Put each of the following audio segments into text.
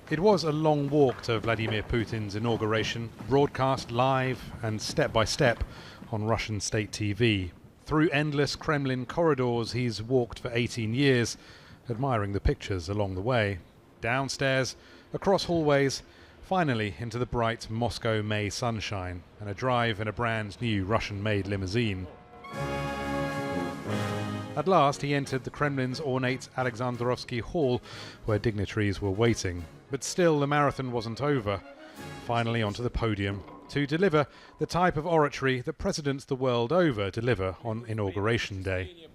It was a long walk to Vladimir Putin's inauguration, broadcast live and step by step on Russian state TV. Through endless Kremlin corridors he's walked for 18 years, admiring the pictures along the way. Downstairs, across hallways, finally into the bright Moscow May sunshine and a drive in a brand new Russian-made limousine. At last he entered the Kremlin's ornate Alexandrovsky Hall, where dignitaries were waiting. But still the marathon wasn't over. Finally onto the podium to deliver the type of oratory that presidents the world over deliver on Inauguration Day.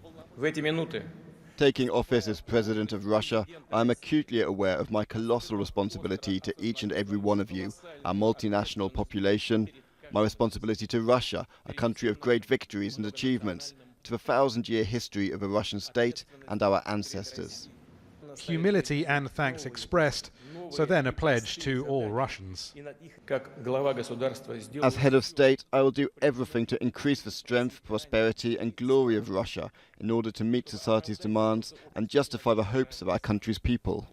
Taking office as President of Russia, I am acutely aware of my colossal responsibility to each and every one of you, our multinational population, my responsibility to Russia, a country of great victories and achievements, to the 1,000-year history of a Russian state and our ancestors. Humility and thanks expressed, so then a pledge to all Russians. As head of state, I will do everything to increase the strength, prosperity and glory of Russia in order to meet society's demands and justify the hopes of our country's people.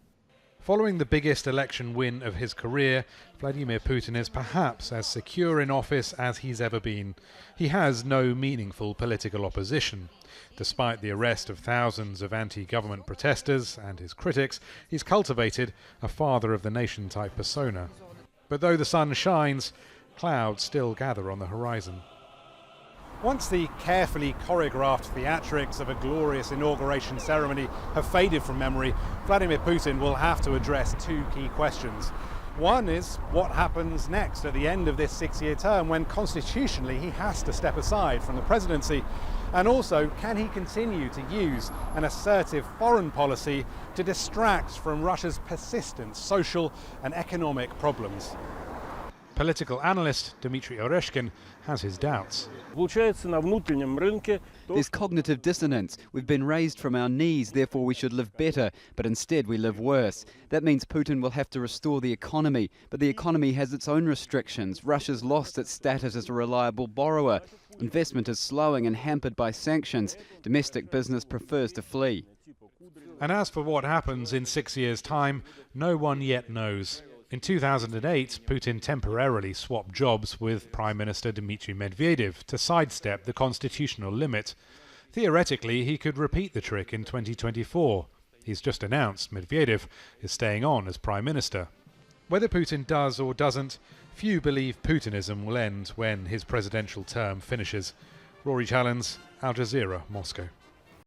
Following the biggest election win of his career, Vladimir Putin is perhaps as secure in office as he's ever been. He has no meaningful political opposition. Despite the arrest of thousands of anti-government protesters and his critics, he's cultivated a father of the nation type persona. But though the sun shines, clouds still gather on the horizon. Once the carefully choreographed theatrics of a glorious inauguration ceremony have faded from memory, Vladimir Putin will have to address two key questions. One is what happens next at the end of this 6-year term when constitutionally he has to step aside from the presidency? And also, can he continue to use an assertive foreign policy to distract from Russia's persistent social and economic problems? Political analyst Dmitry Oreshkin has his doubts. There's cognitive dissonance. We've been raised from our knees, therefore we should live better, but instead we live worse. That means Putin will have to restore the economy, but the economy has its own restrictions. Russia's lost its status as a reliable borrower. Investment is slowing and hampered by sanctions. Domestic business prefers to flee. And as for what happens in 6 years' time, no one yet knows. In 2008, Putin temporarily swapped jobs with Prime Minister Dmitry Medvedev to sidestep the constitutional limit. Theoretically, he could repeat the trick in 2024. He's just announced Medvedev is staying on as Prime Minister. Whether Putin does or doesn't, few believe Putinism will end when his presidential term finishes. Rory, Challands, Al Jazeera, Moscow.